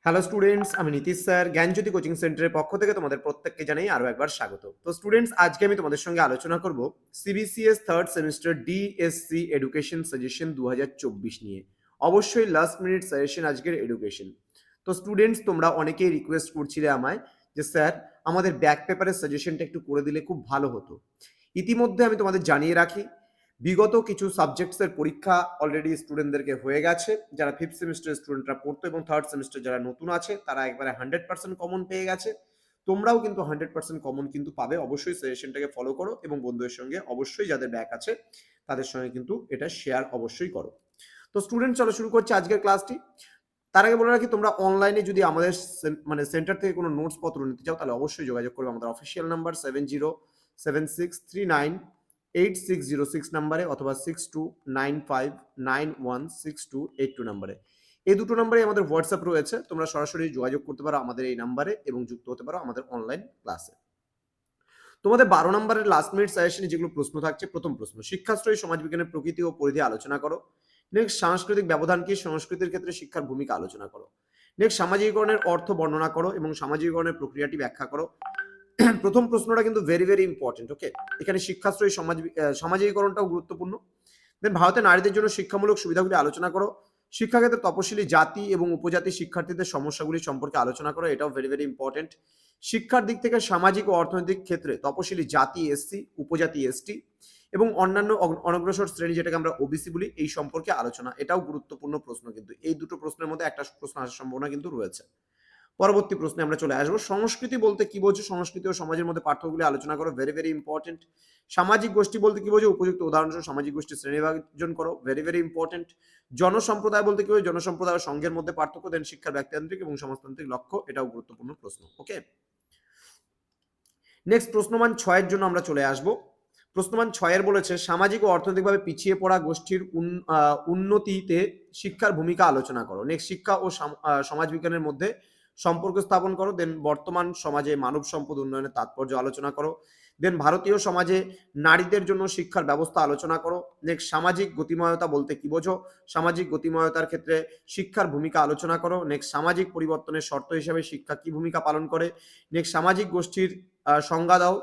Hello students, আমি Nitish sir জ্ঞানজ্যোতি coaching সেন্টারের পক্ষ থেকে তোমাদের প্রত্যেককে জানাই আরো একবার স্বাগত। তো স্টুডেন্টস, আজকে আমি তোমাদের সঙ্গে আলোচনা করব CBCS third semester DSC education suggestion 2024 নিয়ে। অবশ্যই লাস্ট মিনিট সাজেশন আজকের এডুকেশন। তো স্টুডেন্টস, তোমরা অনেকেই রিকোয়েস্ট করছিলে আমায় যে স্যার আমাদের ব্যাক পেপারের সাজেশনটা একটু করে দিলে খুব ভালো হতো। ইতিমধ্যে আমি তোমাদের জানিয়ে রাখি, বিগত কিছু সাবজেক্টসের পরীক্ষা অলরেডি স্টুডেন্টদেরকে হয়ে গেছে। যারা ফিফথ সেমিস্টারের স্টুডেন্টরা পড়তো এবং থার্ড সেমিস্টার যারা নতুন আছে তারা একবারে 100% কমন পেয়ে গেছে। তোমরাও কিন্তু 100% কমন কিন্তু পাবে। অবশ্যই সাজেশনটাকে ফলো করো এবং বন্ধুদের সঙ্গে অবশ্যই যাদের ব্যাক আছে তাদের সঙ্গে কিন্তু এটা শেয়ার অবশ্যই করো। তো স্টুডেন্ট, চলো শুরু করছি আজকের ক্লাসটি। তার আগে বলে রাখি, তোমরা অনলাইনে যদি আমাদের সেন্টার থেকে কোনো নোটস পত্র নিতে চাও তাহলে অবশ্যই যোগাযোগ করবে আমাদের অফিসিয়াল নাম্বার 7076398606 নাম্বারে অথবা 6295916282 নাম্বারে। এই দুটো নাম্বারে আমাদের হোয়াটসঅ্যাপ রয়েছে। তোমরা সরাসরি যোগাযোগ করতে পারো আমাদের এই নাম্বারে এবং যুক্ত হতে পারো আমাদের অনলাইন ক্লাসে। তোমাদের 12 নম্বরের লাস্ট মিনিট সাজেশনে যেগুলো প্রশ্ন থাকছে, প্রথম প্রশ্ন, শিক্ষাশ্রয়ী সমাজবিজ্ঞানের প্রকৃতি ও পরিধি আলোচনা করো। নেক্সট, সাংস্কৃতিক ব্যবধান কি, সংস্কৃতির ক্ষেত্রে শিক্ষার ভূমিকা আলোচনা করো। নেক্সট, সামাজিকীকরণের অর্থ বর্ণনা করো এবং সামাজিকীকরণের প্রক্রিয়াটি ব্যাখ্যা করো। প্রথম প্রশ্নটা কিন্তু ভেরি ভেরি ইম্পর্টেন্ট। ওকে, এখানে শিক্ষাশ্রয়ী সামাজিকীকরণটাও গুরুত্বপূর্ণ। দেন, ভারতের নারীদের জন্য শিক্ষামূলক সুবিধাগুলি আলোচনা করো। শিক্ষাক্ষেত্রে তপশিলি জাতি এবং উপজাতি শিক্ষার্থীদের সমস্যাগুলি সম্পর্কে আলোচনা করো, এটাও ভেরি ভেরি ইম্পর্টেন্ট। শিক্ষার দিক থেকে সামাজিক ও অর্থনৈতিক ক্ষেত্রে তপশিলি জাতি এসসি, উপজাতি এসটি এবং অন্যান্য অনগ্রসর শ্রেণী যেটাকে আমরা ওবিসি বলি, এই সম্পর্কে আলোচনা, এটাও গুরুত্বপূর্ণ প্রশ্ন। কিন্তু এই দুটো প্রশ্নের মধ্যে একটা প্রশ্ন আসার সম্ভাবনা কিন্তু রয়েছে। পরবর্তী প্রশ্নে আমরা চলে আসবো, সংস্কৃতি বলতে কি বোঝো, সংস্কৃতি ও সমাজের মধ্যে পার্থক্যগুলি আলোচনা করো, ভেরি ভেরি ইম্পর্টেন্ট। সামাজিক গোষ্ঠী বলতে কি বোঝো, উপযুক্ত উদাহরণস্বরূপ সামাজিক গোষ্ঠীর শ্রেণীবিভাজন করো, ভেরি ভেরি ইম্পর্টেন্ট। জনসম্প্রদায় বলতে কি বোঝো, জনসম্প্রদায় ও সংঘের মধ্যে পার্থক্য। দেন, শিক্ষার ব্যক্তিতান্ত্রিক এবং সমাজতান্ত্রিক লক্ষ্য, এটাও গুরুত্বপূর্ণ প্রশ্ন। ওকে, নেক্সট, প্রশ্নমান 6 এর জন্য আমরা চলে আসবো। প্রশ্নমান 6 এর বলেছে, সামাজিক ও অর্থনৈতিকভাবে পিছিয়ে পড়া গোষ্ঠীর উন্নতিতে শিক্ষার ভূমিকা আলোচনা করো। নেক্সট, শিক্ষা ও সমাজবিজ্ঞানের মধ্যে সম্পর্ক স্থাপন করো। দেন, বর্তমান সমাজে মানব সম্পদ উন্নয়নের তাৎপর্য আলোচনা করো। দেন, ভারতীয় সমাজে নারীদের জন্য শিক্ষার ব্যবস্থা আলোচনা করো। নেক্সট, সামাজিক গতিময়তা বলতে কি বোঝো, সামাজিক গতিময়তার ক্ষেত্রে শিক্ষার ভূমিকা আলোচনা করো। নেক্সট, সামাজিক পরিবর্তনের শর্ত হিসেবে শিক্ষা কি ভূমিকা পালন করে। নেক্সট, সামাজিক গোষ্ঠীর সংজ্ঞা দাও।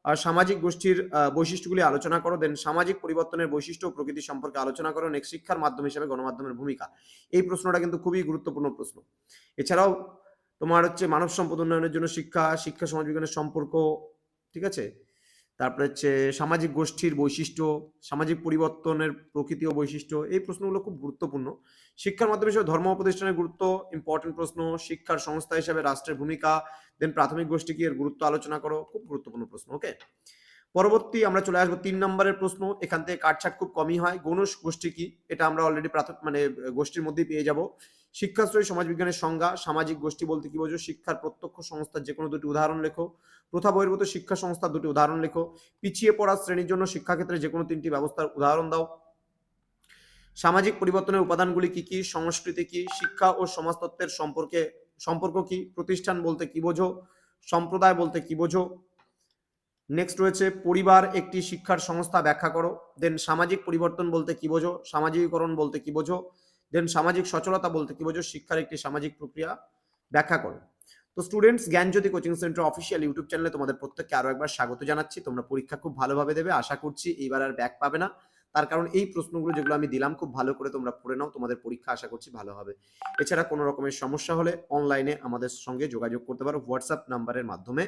আর সামাজিক গোষ্ঠীর বৈশিষ্ট্যগুলি আলোচনা করো। দেন, সামাজিক পরিবর্তনের বৈশিষ্ট্য ও প্রকৃতি সম্পর্কে আলোচনা করো। নেক্সট, শিক্ষার মাধ্যম হিসেবে গণমাধ্যমের ভূমিকা। এই প্রশ্নটা কিন্তু খুবই গুরুত্বপূর্ণ প্রশ্ন। এছাড়াও তোমার হচ্ছে মানব সম্পদ উন্নয়নের জন্য শিক্ষা, শিক্ষা সমাজবিজ্ঞানের সম্পর্ক, ঠিক আছে। তারপরে হচ্ছে সামাজিক গোষ্ঠীর বৈশিষ্ট্য, সামাজিক পরিবর্তনের প্রকৃতি ও বৈশিষ্ট্য, এই প্রশ্নগুলো খুব গুরুত্বপূর্ণ। শিক্ষার মাধ্যম হিসেবে ধর্ম প্রতিষ্ঠানের গুরুত্ব, ইম্পর্টেন্ট প্রশ্ন। শিক্ষার সংস্থা হিসেবে রাষ্ট্রের ভূমিকা। দেন, প্রাথমিক গোষ্ঠী কি, এর গুরুত্ব আলোচনা করো, খুব গুরুত্বপূর্ণ প্রশ্ন। ওকে, পরবর্তী আমরা চলে আসবো 3 নম্বরের প্রশ্ন। এখান থেকে কাটছাট খুব কমই হয়। গৌণ গোষ্ঠী কি, এটা আমরা অলরেডি গোষ্ঠীর মধ্যেই পেয়ে যাব। শিক্ষাশ্রয়ী সমাজবিজ্ঞানের সংজ্ঞা, সামাজিক গোষ্ঠী বলতে কি বোঝো, শিক্ষার প্রত্যক্ষ সংস্থার যে কোনো দুটি উদাহরণ লেখো। প্রথা বহির্ভূত শিক্ষা সংস্থার দুটি উদাহরণ লেখো। পিছিয়ে পড়া শ্রেণীর জন্য শিক্ষাক্ষেত্রে যে কোনো 3টি ব্যবস্থার উদাহরণ দাও। সামাজিক পরিবর্তনের উপাদানগুলি কি কি, সংস্কৃতি কি, শিক্ষা ও সমাজতত্ত্বের সম্পর্ক কি, প্রতিষ্ঠান বলতে কি বোঝো, সম্প্রদায় বলতে কি বোঝো। নেক্সট রয়েছে, পরিবার একটি শিক্ষার সংস্থা, ব্যাখ্যা করো। দেন, সামাজিক পরিবর্তন বলতে কি বোঝো, সামাজিকীকরণ বলতে কি বোঝো। দেন, সামাজিক সচলতা বলতে কি বোঝো, শিক্ষার একটি সামাজিক প্রক্রিয়া, ব্যাখ্যা করো। তো স্টুডেন্টস, জ্ঞানজ্যোতি কোচিং সেন্টার অফিসিয়াল ইউটিউব চ্যানেলে তোমাদের প্রত্যেককে আরো একবার স্বাগত জানাচ্ছি। তোমরা পরীক্ষা খুব ভালোভাবে দেবে, আশা করছি এইবার আর ব্যাক পাবে না। তার কারণ এই প্রশ্নগুলো যেগুলো আমি দিলাম খুব ভালো করে তোমরা পড়ে নাও, তোমাদের পরীক্ষা আশা করছি ভালো হবে। এছাড়া কোনো রকমের সমস্যা হলে অনলাইনে আমাদের সঙ্গে যোগাযোগ করতে পারো হোয়াটসঅ্যাপ নাম্বারের মাধ্যমে,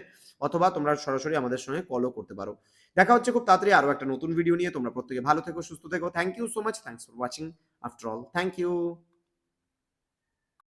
অথবা তোমরা সরাসরি আমাদের সঙ্গে কলও করতে পারো। দেখা হচ্ছে খুব তাড়াতাড়ি আরো একটা নতুন ভিডিও নিয়ে। তোমরা প্রত্যেকে ভালো থেকো, সুস্থ থেকো। Thank you so much, thanks for watching after all, thank you.